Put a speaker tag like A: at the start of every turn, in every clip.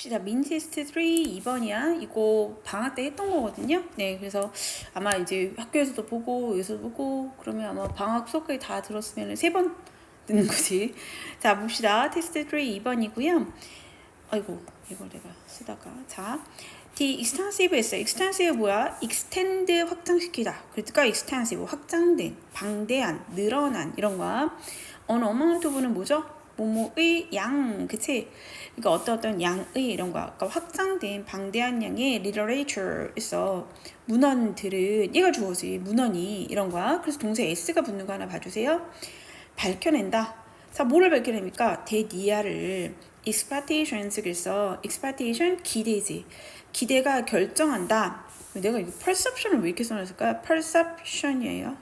A: 봅시다. 민테스트 3 2번이야. 이거 방학 때 했던 거거든요. 네, 그래서 아마 이제 학교에서도 보고 여기서도 보고 그러면 아마 방학 수업까지 다 들었으면 3번 듣는 거지. 자, 봅시다. 테스트 3 2번이고요. 아이고, 이걸 내가 쓰다가 자, The extensive 했어. extensive 뭐야? extend 확장시키다. 그러니까 extensive 확장된, 방대한, 늘어난 이런 거야. 어느 amount of는 뭐죠? 뭐뭐의 양, 그치? 그러니까 어떤 양의 이런 거야. 그러니까 확장된 방대한 양의 literature 있어. 문헌들은 얘가 주어지. 문헌이 이런 거야. 그래서 동사 s가 붙는 거 하나 봐주세요. 밝혀낸다. 자, 뭐를 밝혀냅니까? 대니아를 expectations 그래서 expectation 기대지. 기대가 결정한다. 내가 이거 perception을 왜 이렇게 써놨을까요? perception이에요.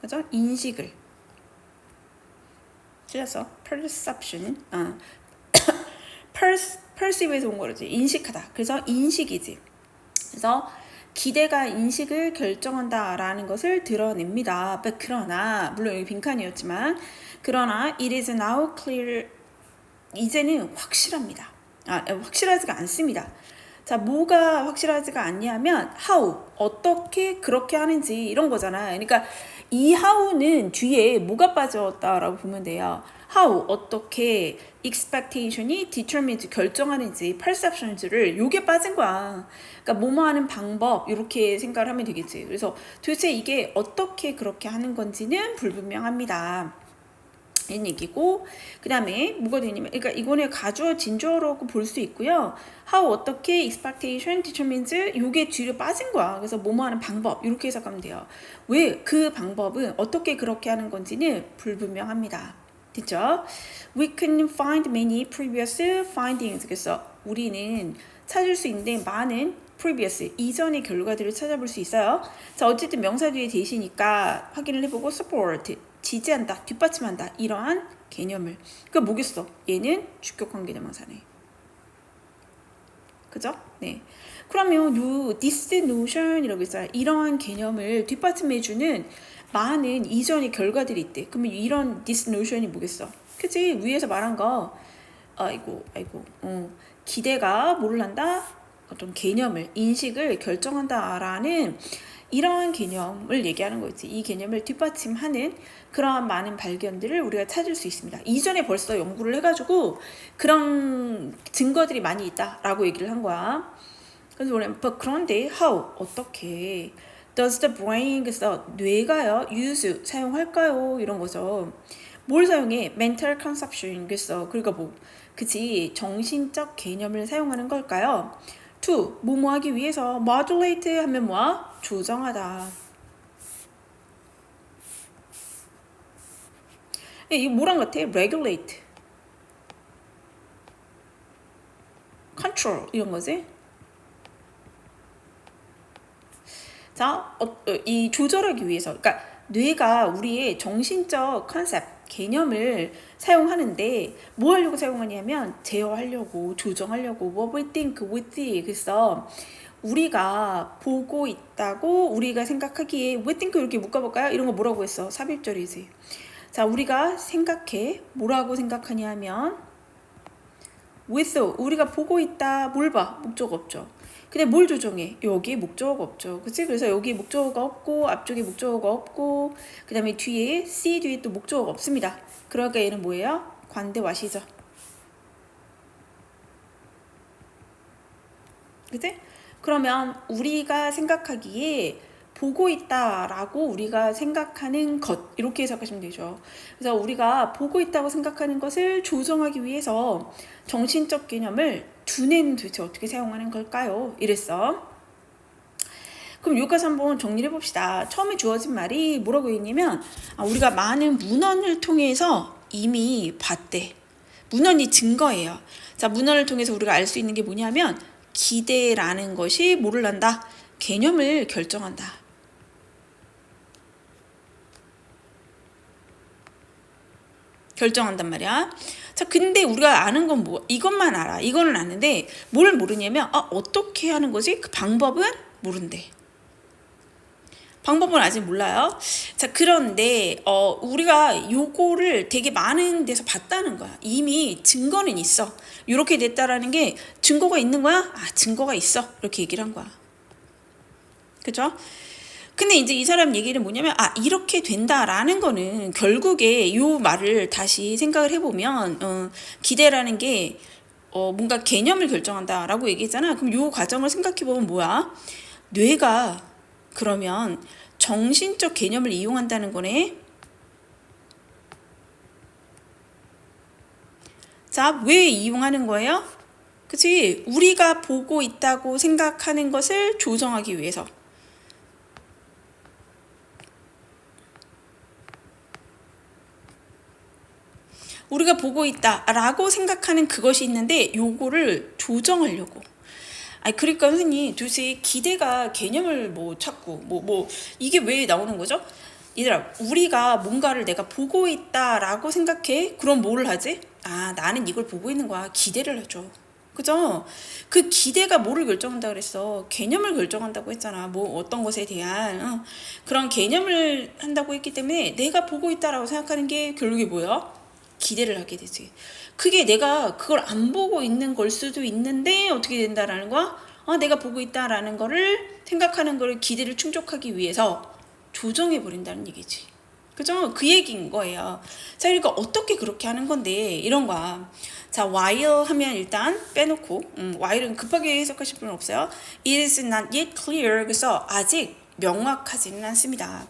A: 그죠? 인식을. 틀렸어. perception. perceive에서 온 거지. 인식하다. 그래서 인식이지. 그래서 기대가 인식을 결정한다라는 것을 드러냅니다. 그러나 물론 여기 빈칸이었지만 그러나 it is now clear 이제는 확실합니다. 확실하지가 않습니다. 자, 뭐가 확실하지가 않냐면 how 어떻게 그렇게 하는지 이런 거잖아. 그러니까 이 how는 뒤에 뭐가 빠졌다라고 보면 돼요. how 어떻게 expectation이 determine 결정하는지 perceptions를 요게 빠진 거야. 그러니까 뭐뭐 하는 방법 이렇게 생각을 하면 되겠지. 그래서 도대체 이게 어떻게 그렇게 하는 건지는 불분명합니다. 이런 얘기고, 그 다음에 뭐가 되냐면, 그러니까 이거는 가주어 진주어라고 볼 수 있고요. how 어떻게 expectation determines 요게 뒤로 빠진 거야. 그래서 뭐뭐 하는 방법 이렇게 해석하면 돼요. 왜 그 방법은 어떻게 그렇게 하는 건지는 불분명합니다. 됐죠? We can find many previous findings. 그래서 우리는 찾을 수 있는데 많은 previous 이전의 결과들을 찾아볼 수 있어요. 자, 어쨌든 명사 뒤에 대시니까 확인을 해보고 support 지지한다, 뒷받침한다 이러한 개념을. 그러니까 뭐겠어? 얘는 주격 관계대명사네. 그죠? 네. 그러면 요 this notion이라고 있어요. 이러한 개념을 뒷받침해주는 많은 이전의 결과들이 있대. 그러면 이런 this notion이 뭐겠어? 그치? 위에서 말한 거 아이고 기대가 뭐를 한다? 어떤 개념을 인식을 결정한다라는 이러한 개념을 얘기하는 거지. 이 개념을 뒷받침하는 그러한 많은 발견들을 우리가 찾을 수 있습니다. 이전에 벌써 연구를 해가지고 그런 증거들이 많이 있다라고 얘기를 한 거야. 그래서 우리는 그런데 how 어떻게 does the brain 그래서 뇌가요 use 사용할까요? 이런 거죠. 뭘 사용해? mental conception 그래서 그러니까 뭐 그치 정신적 개념을 사용하는 걸까요? to 뭐뭐 하기 위해서 modulate 하면 뭐야? 조정하다. 이게 뭐랑 같아? regulate, control 이런 거지. 자, 이 조절하기 위해서, 그러니까 뇌가 우리의 정신적 컨셉, 개념을 사용하는데 뭐 하려고 사용하냐면 제어하려고, 조정하려고, what we think, with it. 그래서 우리가 보고 있다고 우리가 생각하기에 we think 이렇게 묶어볼까요? 이런 거 뭐라고 했어? 삽입절이지. 자, 우리가 생각해. 뭐라고 생각하냐면 with 우리가 보고 있다. 뭘 봐? 목적 없죠. 근데 뭘 조정해? 여기에 목적어가 없죠. 그치? 그래서 여기에 목적어가 없고 앞쪽에 목적어가 없고 그 다음에 뒤에 C 뒤에 또 목적어가 없습니다. 그러니까 얘는 뭐예요? 관대와시죠. 그치? 그러면 우리가 생각하기에 보고 있다라고 우리가 생각하는 것 이렇게 해석하시면 되죠. 그래서 우리가 보고 있다고 생각하는 것을 조정하기 위해서 정신적 개념을 두뇌는 도대체 어떻게 사용하는 걸까요? 이랬어. 그럼 여기까지 한번 정리를 해봅시다. 처음에 주어진 말이 뭐라고 했냐면 우리가 많은 문헌을 통해서 이미 봤대. 문헌이 증거예요. 자, 문헌을 통해서 우리가 알 수 있는 게 뭐냐면 기대라는 것이 뭐를 한다? 개념을 결정한다. 결정한단 말이야. 자, 근데 우리가 아는 건 뭐? 이것만 알아. 이거는 아는데 뭘 모르냐면 어떻게 하는 거지? 그 방법은 모른대. 방법은 아직 몰라요. 자, 그런데 우리가 요거를 되게 많은 데서 봤다는 거야. 이미 증거는 있어. 이렇게 됐다라는 게 증거가 있는 거야? 아, 증거가 있어. 이렇게 얘기를 한 거야. 그죠? 근데 이제 이 사람 얘기는 뭐냐면, 아, 이렇게 된다라는 거는 결국에 요 말을 다시 생각을 해보면, 기대라는 게 뭔가 개념을 결정한다라고 얘기했잖아. 그럼 요 과정을 생각해보면 뭐야? 뇌가 그러면 정신적 개념을 이용한다는 거네. 자, 왜 이용하는 거예요? 그치? 우리가 보고 있다고 생각하는 것을 조정하기 위해서. 우리가 보고 있다라고 생각하는 그것이 있는데 요거를 조정하려고. 아니, 그러니까 선생님 도대체 기대가 개념을 뭐 찾고 이게 왜 나오는 거죠? 얘들아, 우리가 뭔가를 내가 보고 있다라고 생각해. 그럼 뭐를 하지? 아, 나는 이걸 보고 있는 거야. 기대를 하죠. 그죠? 그 기대가 뭐를 결정한다 그랬어? 개념을 결정한다고 했잖아. 뭐 어떤 것에 대한 그런 개념을 한다고 했기 때문에 내가 보고 있다라고 생각하는 게 결국에 뭐야? 기대를 하게 되지. 그게 내가 그걸 안 보고 있는 걸 수도 있는데 어떻게 된다라는 거야? 내가 보고 있다라는 거를 생각하는 거를 기대를 충족하기 위해서 조정해 버린다는 얘기지. 그죠? 그 얘기인 거예요. 자, 그러니까 어떻게 그렇게 하는 건데 이런 거야. 자, while 하면 일단 빼놓고 while은 급하게 해석하실 필요는 없어요. It is not yet clear. 그래서 아직 명확하지는 않습니다.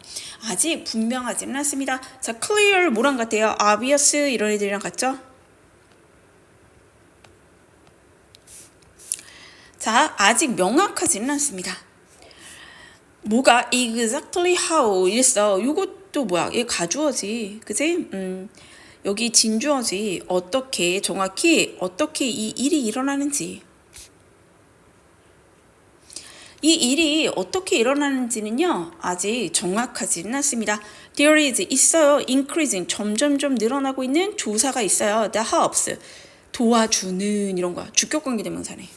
A: 아직 분명하지는 않습니다. 자, clear 뭐랑 같아요? obvious 이런 애들이랑 같죠? 자, 아직 명확하지는 않습니다. 뭐가 exactly how 이랬어. 요것도 뭐야? 얘 가주어지. 그치? 여기 진주어지. 어떻게 정확히 어떻게 이 일이 일어나는지. 이 일이 어떻게 일어나는지는요, 아직 정확하지는 않습니다. There is 있어요. increasing 점점점 늘어나고 있는 조사가 있어요. That helps 도와주는 이런 거야. 주격관계 대명사네.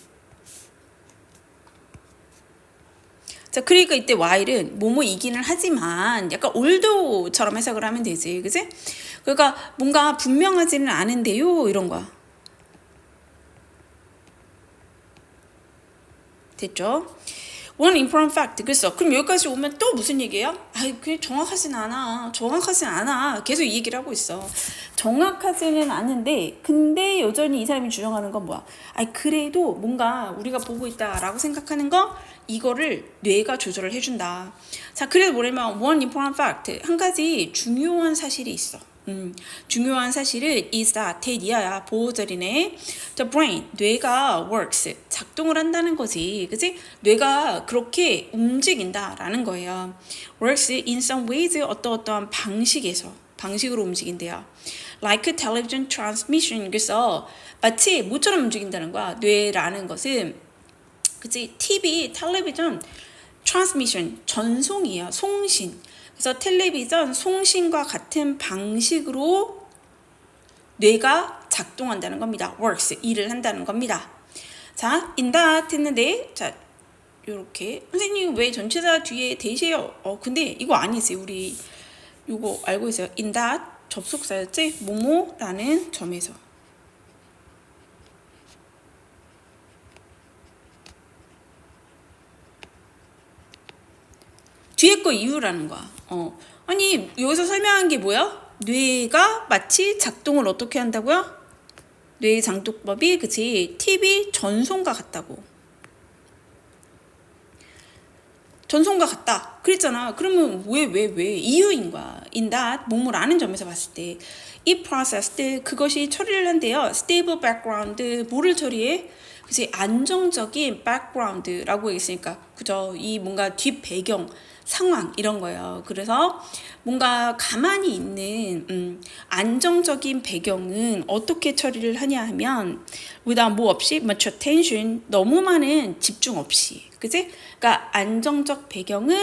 A: 자, 그러니까 이때 while은 뭐뭐이기는 하지만 약간 although처럼 해석을 하면 되지, 그지? 그러니까 뭔가 분명하지는 않은데요, 이런 거야. 됐죠? One important fact. 그래서 그럼 여기까지 오면 또 무슨 얘기예요? 아이, 그게 정확하진 않아. 정확하진 않아. 계속 이 얘기를 하고 있어. 정확하지는 않은데 근데 여전히 이 사람이 주장하는 건 뭐야? 아이, 그래도 뭔가 우리가 보고 있다라고 생각하는 거 이거를 뇌가 조절을 해준다. 자, 그래서 뭐냐면 one important fact. 한 가지 중요한 사실이 있어. 중요한 사실은 is that 대리아야 보호절이네. The brain 뇌가 works 작동을 한다는 거지, 그지? 뇌가 그렇게 움직인다라는 거예요. works in some ways 어떠한 방식으로 움직인대요. Like television transmission. 그래서 마치 뭐처럼 움직인다는 거야. 뇌라는 것은 그치? TV, 텔레비전, transmission 전송이야. 송신. 그래서 텔레비전 송신과 같은 방식으로 뇌가 작동한다는 겁니다. works, 일을 한다는 겁니다. 자, in that 했는데, 자, 요렇게. 선생님 왜 전체자 뒤에 대시해요? 근데 이거 아니지. 우리 요거 알고 있어요. in that 접속사였지? 뭐뭐라는 점에서. 뒤에 거 이유라는 거야. 아니, 여기서 설명한 게 뭐야? 뇌가 마치 작동을 어떻게 한다고요? 뇌의 장독법이, 그치? TV 전송과 같다고. 전송과 같다. 그랬잖아. 그러면 왜? 이유인 거야. in that, 뭐뭐라는 점에서 봤을 때. 이 processed, 그것이 처리를 한대요. stable background, 뭐를 처리해? 그치? 안정적인 background라고 했으니까. 그죠? 이 뭔가 뒷배경, 상황 이런 거예요. 그래서 뭔가 가만히 있는 안정적인 배경은 어떻게 처리를 하냐 하면 without 뭐 없이 much attention 너무 많은 집중 없이, 그치? 그러니까 안정적 배경은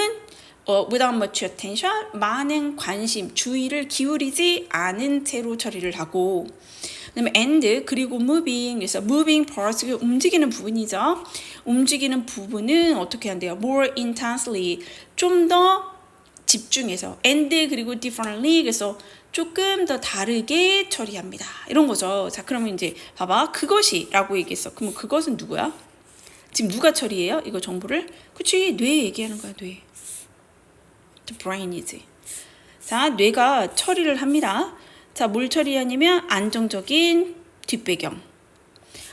A: without much attention 많은 관심 주의를 기울이지 않은 채로 처리를 하고, 그다음에 and 그리고 moving. 그래서 moving parts 움직이는 부분이죠. 움직이는 부분은 어떻게 한대요? more intensely 좀 더 집중해서 and 그리고 differently 그래서 조금 더 다르게 처리합니다. 이런 거죠. 자, 그러면 이제 봐봐. 그것이라고 얘기했어. 그러면 그것은 누구야? 지금 누가 처리해요? 이거 정보를? 그치, 뇌 얘기하는 거야. 뇌. The brain이지. 자, 뇌가 처리를 합니다. 자, 뭘 처리하냐면 안정적인 뒷배경.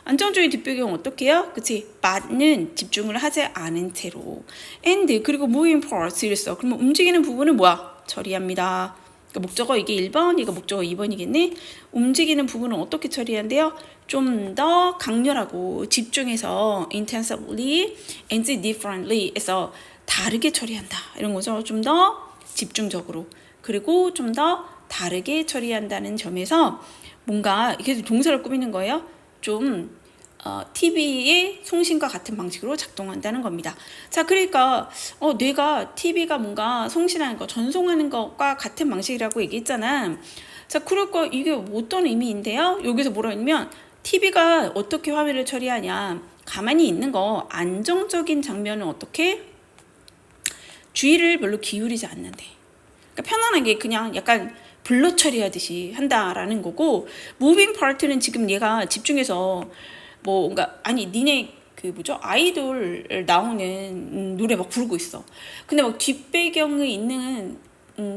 A: 안정적인 뒷배경 어떻게 해요? 그치? 많은 집중을 하지 않은 채로 and 그리고 moving parts 이랬어. 그러면 움직이는 부분은 뭐야? 처리합니다. 그러니까 목적어 이게 1번, 이거 목적어 2번이겠네. 움직이는 부분은 어떻게 처리한대요? 좀 더 강렬하고 집중해서 intensively and differently 해서 다르게 처리한다. 이런 거죠. 좀 더 집중적으로. 그리고 좀 더 다르게 처리한다는 점에서 뭔가 이게 동사를 꾸미는 거예요. 좀 TV의 송신과 같은 방식으로 작동한다는 겁니다. 자, 그러니까 뇌가 TV가 뭔가 송신하는 거, 전송하는 것과 같은 방식이라고 얘기했잖아. 자, 그러니까 이게 어떤 의미인데요? 여기서 뭐라 했냐면 TV가 어떻게 화면을 처리하냐. 가만히 있는 거, 안정적인 장면은 어떻게? 주의를 별로 기울이지 않는데. 그러니까 편안하게 그냥 약간 블러 처리하듯이 한다라는 거고, 무빙 파트는 지금 얘가 집중해서 뭔가 아니 니네 그 뭐죠 아이돌 나오는 노래 막 부르고 있어. 근데 막 뒷배경에 있는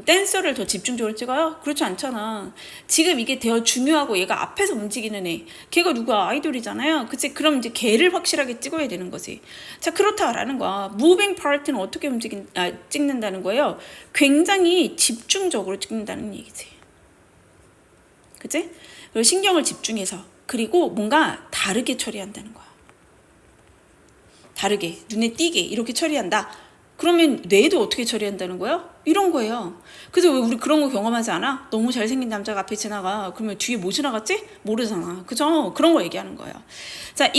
A: 댄서를 더 집중적으로 찍어요? 그렇지 않잖아. 지금 이게 되어 중요하고 얘가 앞에서 움직이는 애. 걔가 누가 아이돌이잖아요. 그치? 그럼 이제 걔를 확실하게 찍어야 되는 거지. 자, 그렇다라는 거야. 무빙 파트는 어떻게 찍는다는 거예요? 굉장히 집중적으로 찍는다는 얘기지. 그치? 그리고 신경을 집중해서 그리고 뭔가 다르게 처리한다는 거야. 다르게 눈에 띄게 이렇게 처리한다. 그러면 뇌도 어떻게 처리한다는 거야? 이런 거예요. 그래서 왜 우리 그런 거 경험하지 않아? 너무 잘생긴 남자가 앞에 지나가. 그러면 뒤에 뭐 지나갔지? 모르잖아. 그죠? 그런 거 얘기하는 거예요. 자,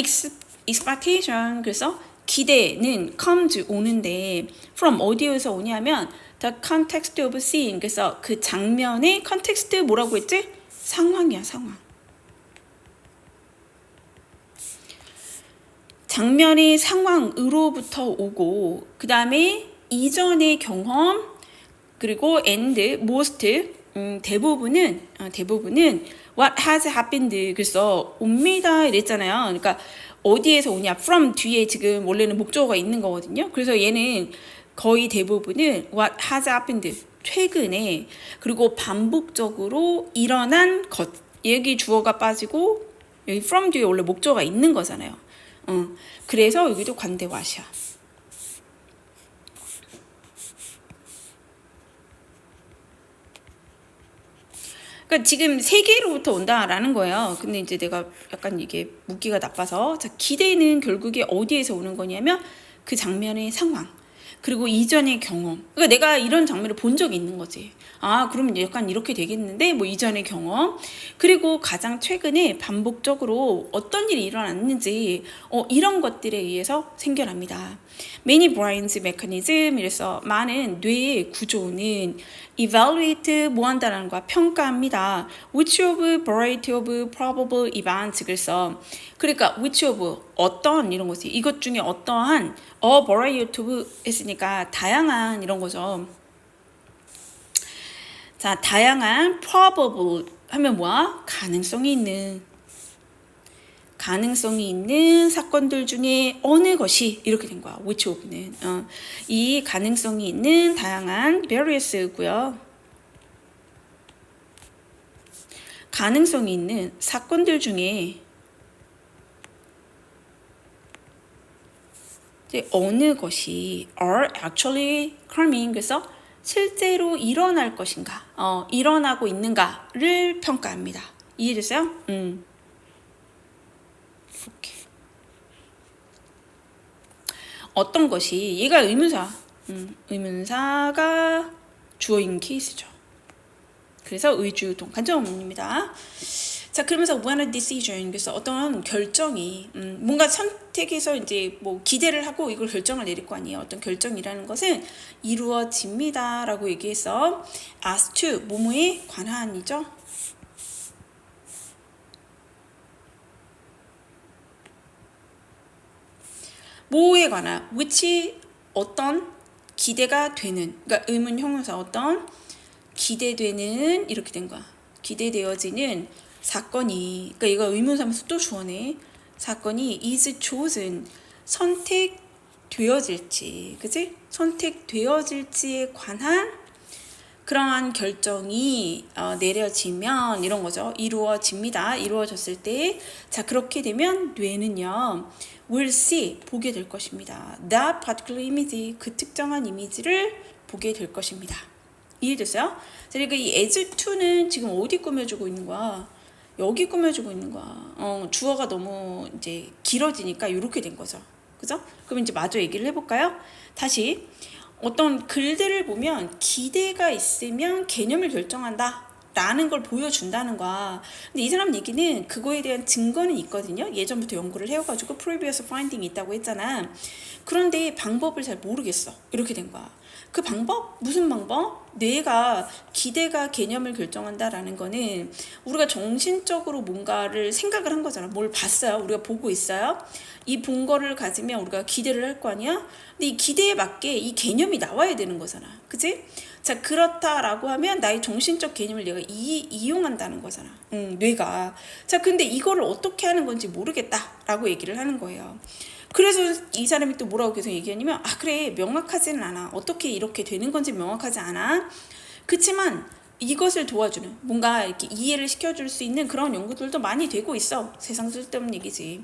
A: expectation. 그래서 기대는 comes 오는데 from 어디에서 오냐면 the context of scene. 그래서 그 장면의 컨텍스트 뭐라고 했지? 상황이야, 상황. 장면의 상황으로부터 오고 그 다음에 이전의 경험 그리고 and most 대부분은 what has happened 그래서 옵니다 이랬잖아요. 그러니까 어디에서 오냐 from 뒤에 지금 원래는 목적어가 있는 거거든요. 그래서 얘는 거의 대부분은 what has happened 최근에 그리고 반복적으로 일어난 것 여기 주어가 빠지고 여기 from 뒤에 원래 목적어가 있는 거잖아요. 그래서 여기도 관대 what이야. 그러니까 지금 세 개로부터 온다라는 거예요. 근데 이제 내가 약간 이게 묻기가 나빠서 자, 기대는 결국에 어디에서 오는 거냐면 그 장면의 상황 그리고 이전의 경험. 그러니까 내가 이런 장면을 본 적이 있는 거지. 아, 그럼 약간 이렇게 되겠는데 뭐 이전의 경험 그리고 가장 최근에 반복적으로 어떤 일이 일어났는지 이런 것들에 의해서 생겨납니다. Many brains mechanism 이래서 많은 뇌의 구조는 evaluate 뭐 한다라는 거야 평가합니다. Which of variety of probable events 그러니까 which of 어떤 이런 거지. 이것 중에 어떠한 a variety of 했으니까 다양한 이런 거죠. 자, 다양한 probable 하면 뭐야? 가능성이 있는 사건들 중에 어느 것이 이렇게 된 거야. which of는 이 가능성이 있는 다양한 various고요. 가능성이 있는 사건들 중에 어느 것이 are actually coming 그래서 실제로 일어날 것인가, 일어나고 있는가를 평가합니다. 이해됐어요? 이렇게. 어떤 것이 얘가 의문사, 의문사가 주어인 케이스죠. 그래서 의주동 간접어문입니다. 자, 그러면서 when a decision 그래서 어떤 결정이 뭔가 선택해서 이제 뭐 기대를 하고 이걸 결정을 내릴 거 아니에요. 어떤 결정이라는 것은 이루어집니다라고 얘기해서 as to 뭐뭐에 관한이죠. 뭐에 관한 which 어떤 기대가 되는, 그러니까 의문 형용사 어떤 기대되는 이렇게 된 거야. 기대되어지는 사건이, 그러니까 이거 의문사면서 또 주어네. 사건이 is chosen, 선택되어질지, 그치? 선택되어질지에 관한 그러한 결정이 내려지면 이런 거죠. 이루어집니다. 이루어졌을 때, 자 그렇게 되면 뇌는요 will see, 보게 될 것입니다. that particular image, 그 특정한 이미지를 보게 될 것입니다. 이해됐어요? 그러니까 이 as to는 지금 어디 꾸며주고 있는 거야? 여기 꾸며주고 있는 거야. 주어가 너무 이제 길어지니까 이렇게 된 거죠. 그죠? 그럼 이제 마저 얘기를 해볼까요? 다시 어떤 글들을 보면 기대가 있으면 개념을 결정한다 라는 걸 보여준다는 거야. 근데 이 사람 얘기는 그거에 대한 증거는 있거든요. 예전부터 연구를 해와가지고 previous finding이 있다고 했잖아. 그런데 방법을 잘 모르겠어. 이렇게 된 거야. 그 방법? 무슨 방법? 뇌가 기대가 개념을 결정한다라는 거는 우리가 정신적으로 뭔가를 생각을 한 거잖아. 뭘 봤어요. 우리가 보고 있어요. 이 본 거를 가지면 우리가 기대를 할 거 아니야? 근데 이 기대에 맞게 이 개념이 나와야 되는 거잖아. 그치? 자, 그렇다라고 하면 나의 정신적 개념을 내가 이용한다는 거잖아. 뇌가. 자, 근데 이거를 어떻게 하는 건지 모르겠다라고 얘기를 하는 거예요. 그래서 이 사람이 또 뭐라고 계속 얘기하냐면 그래 명확하지는 않아. 어떻게 이렇게 되는 건지 명확하지 않아. 그치만 이것을 도와주는 뭔가 이렇게 이해를 시켜줄 수 있는 그런 연구들도 많이 되고 있어. 세상 쓸데없는 얘기지.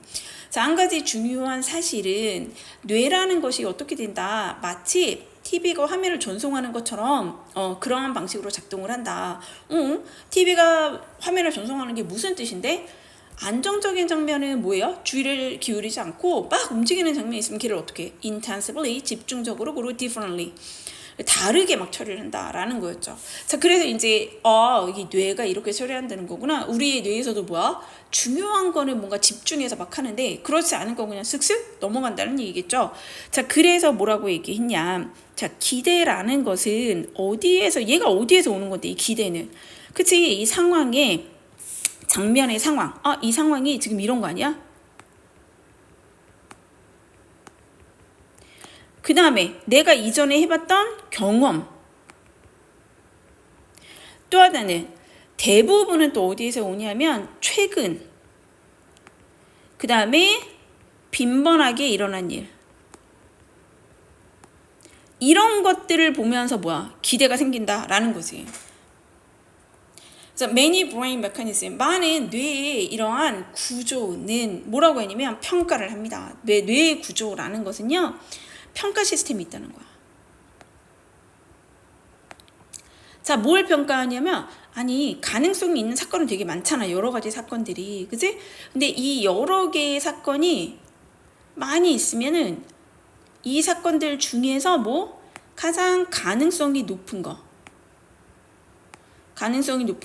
A: 자, 한 가지 중요한 사실은 뇌라는 것이 어떻게 된다. 마치 TV가 화면을 전송하는 것처럼 그러한 방식으로 작동을 한다. TV가 화면을 전송하는 게 무슨 뜻인데? 안정적인 장면은 뭐예요? 주의를 기울이지 않고 막 움직이는 장면이 있으면 걔를 어떻게 intensively, 집중적으로, 그리고 differently, 다르게 막 처리를 한다라는 거였죠. 자, 그래서 이제 이 뇌가 이렇게 처리한다는 거구나. 우리의 뇌에서도 뭐야? 중요한 거는 뭔가 집중해서 막 하는데 그렇지 않은 거 그냥 슥슥 넘어간다는 얘기겠죠. 자, 그래서 뭐라고 얘기했냐. 자, 기대라는 것은 얘가 어디에서 오는 건데 이 기대는. 그치? 이 상황에 장면의 상황. 이 상황이 지금 이런 거 아니야? 그 다음에 내가 이전에 해봤던 경험. 또 하나는 대부분은 또 어디에서 오냐면 최근. 그 다음에 빈번하게 일어난 일. 이런 것들을 보면서 뭐야? 기대가 생긴다라는 거지. 그래서 many brain mechanism, 많은 뇌의 이러한 구조는 뭐라고 했냐면 평가를 합니다. 뇌의 구조라는 것은요, 평가 시스템이 있다는 거야. 자, 뭘 평가하냐면 가능성이 있는 사건은 되게 많잖아. 여러 가지 사건들이. 그치? 근데 이 여러 개의 사건이 많이 있으면은 이 사건들 중에서 가장 가능성이 높은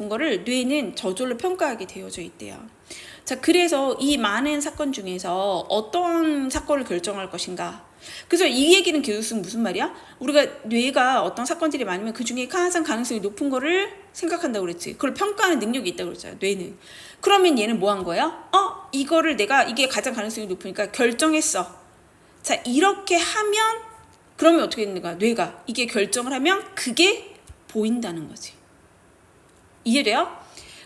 A: 거를 뇌는 저절로 평가하게 되어져 있대요. 자, 그래서 이 많은 사건 중에서 어떤 사건을 결정할 것인가. 그래서 이 얘기는 계속 무슨 말이야? 우리가 뇌가 어떤 사건들이 많으면 그 중에 가장 가능성이 높은 거를 생각한다고 그랬지. 그걸 평가하는 능력이 있다고 그랬잖아, 뇌는. 그러면 얘는 뭐 한 거야? 이거를 내가 이게 가장 가능성이 높으니까 결정했어. 자, 이렇게 하면 그러면 어떻게 되는 거야? 뇌가 이게 결정을 하면 그게 보인다는 거지. 이해돼요?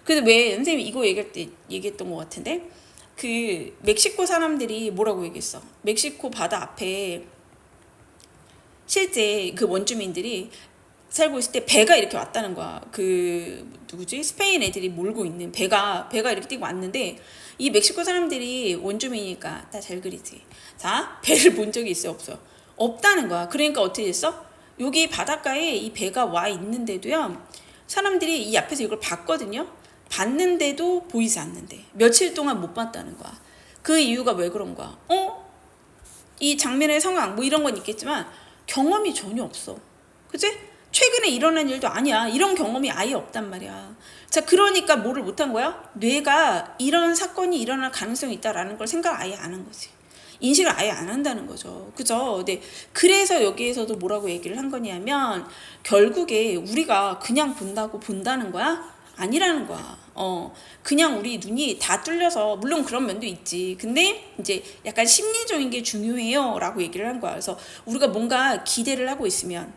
A: 그래서 왜 선생님이 이거 얘기할 때 얘기했던 것 같은데 그 멕시코 사람들이 뭐라고 얘기했어? 멕시코 바다 앞에 실제 그 원주민들이 살고 있을 때 배가 이렇게 왔다는 거야. 그 누구지? 스페인 애들이 몰고 있는 배가 이렇게 뛰고 왔는데 이 멕시코 사람들이 원주민이니까 다 잘 그리지. 자, 배를 본 적이 있어요? 없어요? 없다는 거야. 그러니까 어떻게 됐어? 여기 바닷가에 이 배가 와 있는데도요, 사람들이 이 앞에서 이걸 봤거든요. 봤는데도 보이지 않는데 며칠 동안 못 봤다는 거야. 그 이유가 왜 그런 거야? 이 장면의 상황 이런 건 있겠지만 경험이 전혀 없어. 그치? 최근에 일어난 일도 아니야. 이런 경험이 아예 없단 말이야. 자, 그러니까 뭐를 못한 거야? 뇌가 이런 사건이 일어날 가능성이 있다라는 걸 생각을 아예 안 한 거지. 인식을 아예 안 한다는 거죠. 그죠? 네. 그래서 여기에서도 뭐라고 얘기를 한 거냐면 결국에 우리가 그냥 본다는 거야? 아니라는 거야. 그냥 우리 눈이 다 뚫려서, 물론 그런 면도 있지. 근데 이제 약간 심리적인 게 중요해요. 라고 얘기를 한 거야. 그래서 우리가 뭔가 기대를 하고 있으면,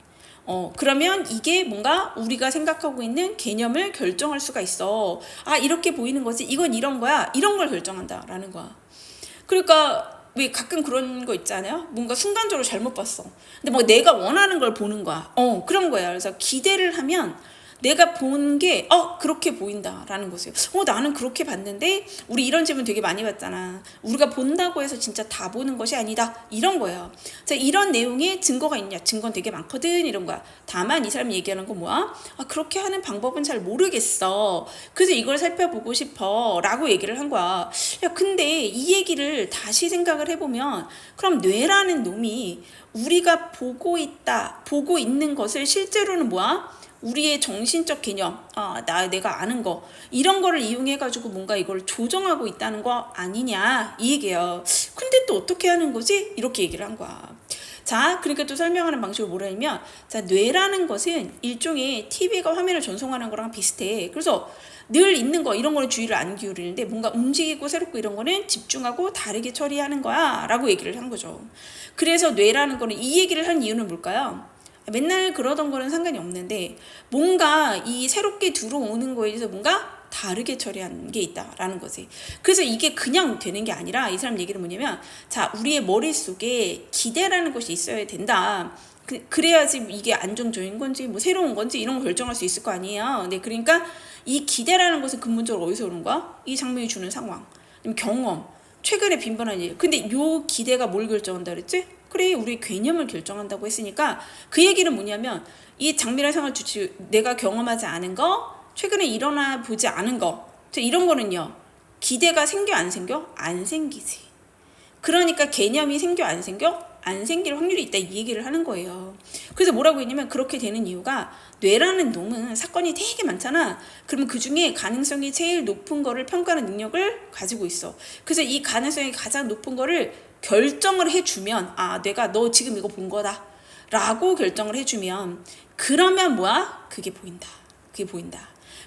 A: 그러면 이게 뭔가 우리가 생각하고 있는 개념을 결정할 수가 있어. 아, 이렇게 보이는 거지. 이건 이런 거야. 이런 걸 결정한다. 라는 거야. 그러니까, 왜 가끔 그런 거 있잖아요? 뭔가 순간적으로 잘못 봤어. 근데 뭐 내가 원하는 걸 보는 거야. 그런 거야. 그래서 기대를 하면 내가 본 게, 그렇게 보인다라는 거죠. 나는 그렇게 봤는데, 우리 이런 질문 되게 많이 받잖아. 우리가 본다고 해서 진짜 다 보는 것이 아니다. 이런 거예요. 자, 이런 내용에 증거가 있냐? 증거는 되게 많거든. 이런 거야. 다만 이 사람이 얘기하는 건 뭐야? 그렇게 하는 방법은 잘 모르겠어. 그래서 이걸 살펴보고 싶어. 라고 얘기를 한 거야. 야, 근데 이 얘기를 다시 생각을 해보면, 그럼 뇌라는 놈이 우리가 보고 있는 것을 실제로는 뭐야? 우리의 정신적 개념, 내가 아는 거, 이런 거를 이용해가지고 뭔가 이걸 조정하고 있다는 거 아니냐, 이 얘기예요. 근데 또 어떻게 하는 거지? 이렇게 얘기를 한 거야. 자, 그러니까 또 설명하는 방식을 뭐라 하냐면, 자, 뇌라는 것은 일종의 TV가 화면을 전송하는 거랑 비슷해. 그래서 늘 있는 거, 이런 거는 주의를 안 기울이는데, 뭔가 움직이고 새롭고 이런 거는 집중하고 다르게 처리하는 거야, 라고 얘기를 한 거죠. 그래서 뇌라는 거는, 이 얘기를 한 이유는 뭘까요? 맨날 그러던 거는 상관이 없는데, 뭔가 이 새롭게 들어오는 거에 대해서 뭔가 다르게 처리하는 게 있다라는 거지. 그래서 이게 그냥 되는 게 아니라, 이 사람 얘기는 뭐냐면, 자, 우리의 머릿속에 기대라는 것이 있어야 된다. 그래야지 이게 안정적인 건지 뭐 새로운 건지 이런 걸 결정할 수 있을 거 아니에요. 네, 그러니까 이 기대라는 것은 근본적으로 어디서 오는 거야? 이 장면이 주는 상황, 경험, 최근에 빈번한 일. 근데 요 기대가 뭘 결정한다 그랬지? 그래, 우리 개념을 결정한다고 했으니까, 그 얘기는 뭐냐면, 이 장미란 상을 주지, 내가 경험하지 않은 거, 최근에 일어나 보지 않은 거, 이런 거는요, 기대가 생겨 안 생겨? 안 생기지. 그러니까 개념이 생겨 안 생겨? 안 생길 확률이 있다, 이 얘기를 하는 거예요. 그래서 뭐라고 했냐면, 그렇게 되는 이유가, 뇌라는 놈은 사건이 되게 많잖아. 그러면 그 중에 가능성이 제일 높은 거를 평가하는 능력을 가지고 있어. 그래서 이 가능성이 가장 높은 거를 결정을 해주면, 내가 너 지금 이거 본 거다 라고 결정을 해주면, 그러면 뭐야? 그게 보인다.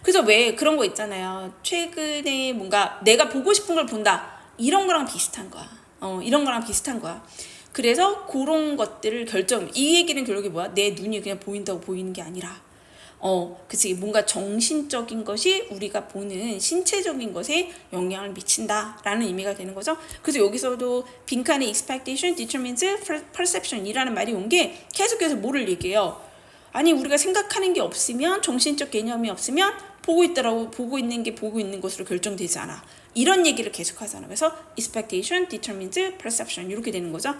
A: 그래서 왜 그런 거 있잖아요. 최근에 뭔가 내가 보고 싶은 걸 본다, 이런 거랑 비슷한 거야. 이런 거랑 비슷한 거야. 그래서 그런 것들을 이 얘기는 결국에 뭐야? 내 눈이 그냥 보인다고 보이는 게 아니라, 그치, 뭔가 정신적인 것이 우리가 보는 신체적인 것에 영향을 미친다라는 의미가 되는 거죠. 그래서 여기서도 빈칸의 expectation determines perception 이라는 말이 온 게 계속해서 뭐를 얘기해요? 아니, 우리가 생각하는 게 없으면, 정신적 개념이 없으면 보고 있는 게 보고 있는 것으로 결정되지 않아. 이런 얘기를 계속 하잖아. 그래서 expectation determines perception 이렇게 되는 거죠.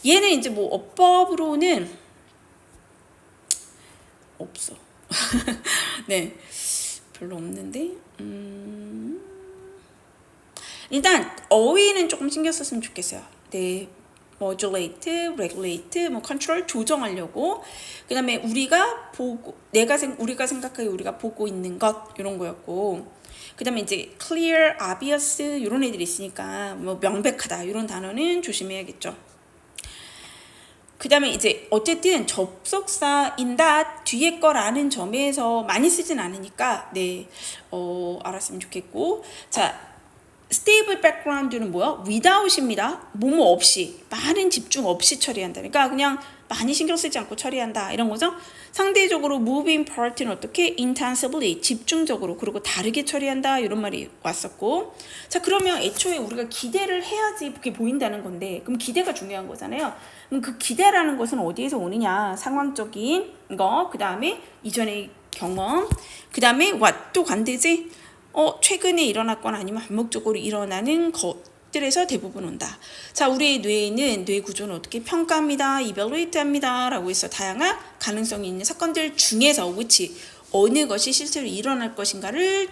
A: 얘는 이제 뭐 어법으로는 없어. 네, 별로 없는데, 일단 어휘는 조금 신경 썼으면 좋겠어요. 네, modulate, regulate, 뭐 control, 조정하려고. 그 다음에 우리가 생각하기 우리가 보고 있는 것, 이런 거였고, 그 다음에 이제 clear, obvious 이런 애들이 있으니까 뭐 명백하다 이런 단어는 조심해야겠죠. 그 다음에 이제 어쨌든 접속사인다 뒤에 거라는 점에서 많이 쓰진 않으니까, 네, 알았으면 좋겠고. 자, stable background는 뭐야? without입니다. 뭐뭐 없이, 많은 집중 없이 처리한다. 그러니까 그냥 많이 신경 쓰지 않고 처리한다, 이런 거죠. 상대적으로 moving part는 어떻게? intensively, 집중적으로, 그리고 다르게 처리한다, 이런 말이 왔었고. 자, 그러면 애초에 우리가 기대를 해야지 그게 보인다는 건데, 그럼 기대가 중요한 거잖아요. 그럼 그 기대라는 것은 어디에서 오느냐? 상황적인 거, 그 다음에 이전의 경험, 그 다음에 what, 또 관대지? 최근에 일어났거나 아니면 반복적으로 일어나는 것들에서 대부분 온다. 자, 우리의 뇌는, 뇌 구조는 어떻게 평가합니다, evaluate 합니다 라고 해서 다양한 가능성이 있는 사건들 중에서 어느 것이 실제로 일어날 것인가를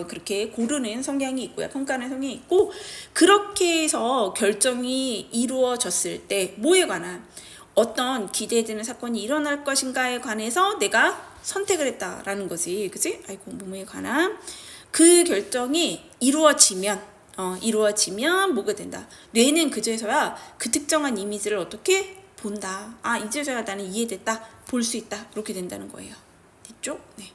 A: 그렇게 고르는 성향이 있고요, 평가하는 성향이 있고, 그렇게 해서 결정이 이루어졌을 때 뭐에 관한, 어떤 기대되는 사건이 일어날 것인가에 관해서 내가 선택을 했다라는 거지, 그치? 뭐에 관한 그 결정이 이루어지면 뭐가 된다. 뇌는 그제서야 그 특정한 이미지를 어떻게 본다. 이제서야 나는 이해됐다, 볼 수 있다, 이렇게 된다는 거예요. 됐죠? 네.